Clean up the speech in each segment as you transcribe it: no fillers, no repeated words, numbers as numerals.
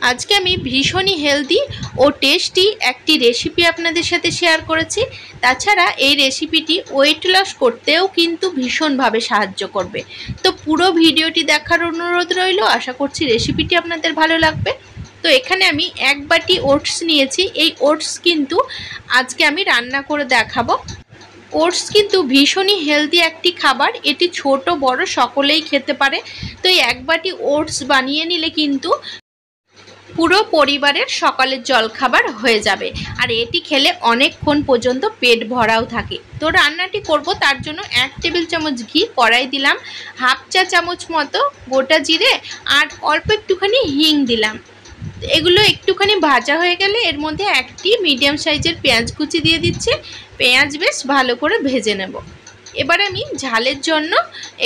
আজকে আমি ভীষণই হেলদি ও টেস্টি একটি রেসিপি আপনাদের সাথে শেয়ার করেছি। তাছাড়া এই রেসিপিটি ওয়েট লস করতেও কিন্তু ভীষণভাবে সাহায্য করবে। তো পুরো ভিডিওটি দেখার অনুরোধ রইল। আশা করছি রেসিপিটি আপনাদের ভালো লাগবে। তো এখানে আমি 1 বাটি ওটস নিয়েছি। এই ওটস কিন্তু আজকে আমি রান্না করে দেখাবো। ওটস কিন্তু ভীষণই হেলদি একটি খাবার, এটি ছোট বড় সকলেই খেতে পারে। তো এই 1 বাটি ওটস বানিয়ে নিলে কিন্তু পুরো পরিবারের সকালের জলখাবার হয়ে যাবে, আর এটি খেলে অনেকক্ষণ পর্যন্ত পেট ভরাও থাকে। তো রান্নাটি করব, তার জন্য 1 টেবিল চামচ ঘি কড়াই দিলাম, হাফ চা চামচ মতো গোটা জিরে আর অল্প একটুখানি হিং দিলাম। এগুলো একটুখানি ভাজা হয়ে গেলে এর মধ্যে একটি মিডিয়াম সাইজের পেঁয়াজ কুচি দিয়ে দিচ্ছি। পেঁয়াজ বেশ ভালো করে ভেজে নেব। এবার আমি ঝালের জন্য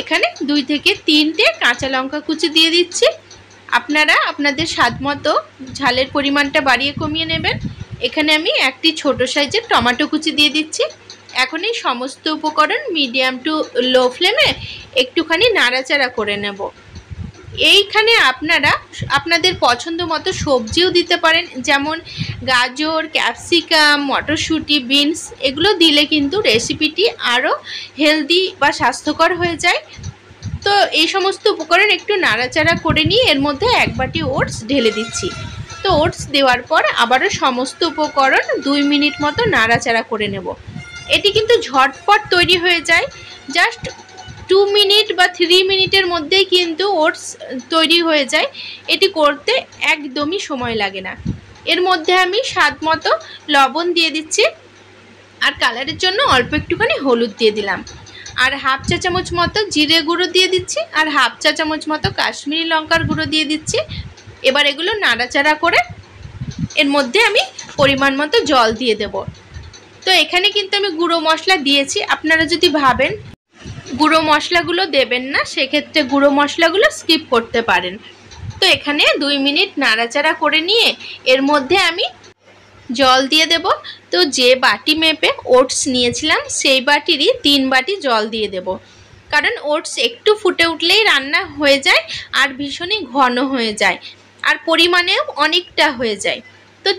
এখানে 2 থেকে 3টে কাঁচা লঙ্কা কুচি দিয়ে দিচ্ছি। আপনারা আপনাদের স্বাদ মতো ঝালের পরিমাণটা বাড়িয়ে কমিয়ে নেবেন। এখানে আমি একটি ছোট সাইজের টমেটো কুচি দিয়ে দিচ্ছি। এখন এই সমস্ত উপকরণ মিডিয়াম টু লো ফ্লেমে একটুখানি নাড়াচাড়া করে নেব। এইখানে আপনারা আপনাদের পছন্দ মতো সবজিও দিতে পারেন, যেমন গাজর, ক্যাপসিকাম, মটরশুঁটি, বিনস। এগুলো দিলে কিন্তু রেসিপিটি আরও হেলদি বা স্বাস্থ্যকর হয়ে যায়। তো এই সমস্ত উপকরণ একটু নাড়াচাড়া করে নিয়ে এর মধ্যে 1 বাটি ওটস ঢেলে দিচ্ছি। তো ওটস দেওয়ার পর আবারও সমস্ত উপকরণ 2 মিনিট মতো নাড়াচাড়া করে নেব। এটি কিন্তু ঝটপট তৈরি হয়ে যায়, জাস্ট 2 মিনিট বা 3 মিনিটের মধ্যেই কিন্তু ওটস তৈরি হয়ে যায়। এটি করতে একদমই সময় লাগে না। এর মধ্যে আমি স্বাদ মতো লবণ দিয়ে দিচ্ছি, আর কালারের জন্য অল্প একটুখানি হলুদ দিয়ে দিলাম, আর হাফ চা চামচ মতো জিরে গুঁড়ো দিয়ে দিচ্ছি, আর হাফ চা চামচ মতো কাশ্মীরি লঙ্কার গুঁড়ো দিয়ে দিচ্ছি। এবার এগুলো নাড়াচাড়া করে এর মধ্যে আমি পরিমাণ মতো জল দিয়ে দেব। তো এখানে কিন্তু আমি গুঁড়ো মশলা দিয়েছি। আপনারা যদি ভাবেন গুঁড়ো মশলাগুলো দেবেন না, সেক্ষেত্রে গুঁড়ো মশলাগুলো স্কিপ করতে পারেন। তো এখানে 2 মিনিট নাড়াচাড়া করে নিয়ে এর মধ্যে আমি জল দিয়ে দেব। তো যে বাটি মেপে ওটস নিয়েছিলাম সেই বাটিরই 3 বাটি জল দিয়ে দেব, কারণ ওটস একটু ফুটে উঠলেই রান্না হয়ে যায় আর ভীষণই ঘন হয়ে যায়, আর পরিমাণেও অনেকটা হয়ে যায়। তো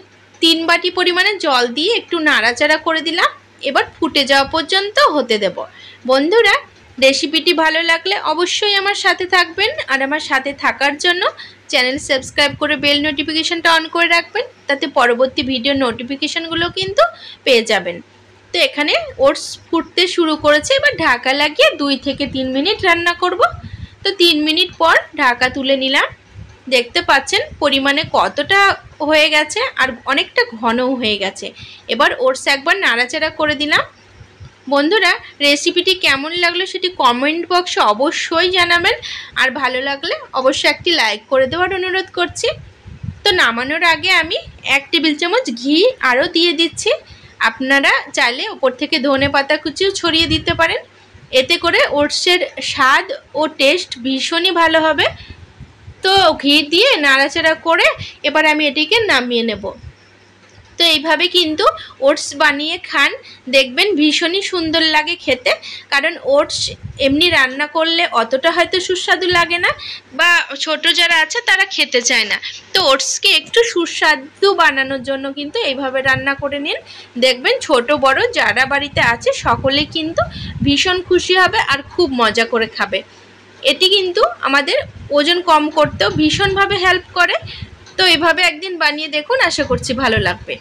3 বাটি পরিমাণে জল দিয়ে একটু নাড়াচাড়া করে দিলাম। এবার ফুটে যাওয়া পর্যন্ত হতে দেব। বন্ধুরা, রেসিপিটি ভালো লাগলে অবশ্যই আমার সাথে থাকবেন, আর আমার সাথে থাকার জন্য চ্যানেল সাবস্ক্রাইব করে বেল নোটিফিকেশনটা অন করে রাখবেন, তাতে পরবর্তী ভিডিও নোটিফিকেশনগুলো কিন্তু পেয়ে যাবেন। তো এখানে ওটস ফুটতে শুরু করেছে। এবার ঢাকা লাগিয়ে 2 থেকে 3 মিনিট রান্না করব। তো 3 মিনিট পর ঢাকা তুলে নিলাম। দেখতে পাচ্ছেন পরিমাণে কতটা হয়ে গেছে, আর অনেকটা ঘনও হয়ে গেছে। এবার ওটস একবার নাড়াচাড়া করে দিলাম। বন্ধুরা, রেসিপিটি কেমন লাগলো সেটি কমেন্ট বক্সে অবশ্যই জানাবেন, আর ভালো লাগলে অবশ্যই একটি লাইক করে দেওয়ার অনুরোধ করছি। তো নামানোর আগে আমি 1 টেবিল চামচ ঘি আরও দিয়ে দিচ্ছি। আপনারা চাইলে ওপর থেকে ধনেপাতা কুচিও ছড়িয়ে দিতে পারেন। এতে করে ওটসের স্বাদ ও টেস্ট ভীষণই ভালো হবে। তো ঘি দিয়ে নাড়াচাড়া করে এবার আমি এটিকে নামিয়ে নেব। তো এইভাবে কিন্তু ওটস বানিয়ে খান, দেখবেন ভীষণই সুন্দর লাগে খেতে। কারণ ওটস এমনি রান্না করলে অতটা হয়তো সুস্বাদু লাগে না, বা ছোট যারা আছে তারা খেতে চায় না। তো ওটসকে একটু সুস্বাদু বানানোর জন্য কিন্তু এইভাবে রান্না করে নিন, দেখবেন ছোট বড় যারা বাড়িতে আছে সকলে কিন্তু ভীষণ খুশি হবে আর খুব মজা করে খাবে। এটি কিন্তু আমাদের ওজন কম করতেও ভীষণভাবে হেল্প করে। তো এভাবে একদিন বানিয়ে দেখুন, আশা করছি ভালো লাগবে।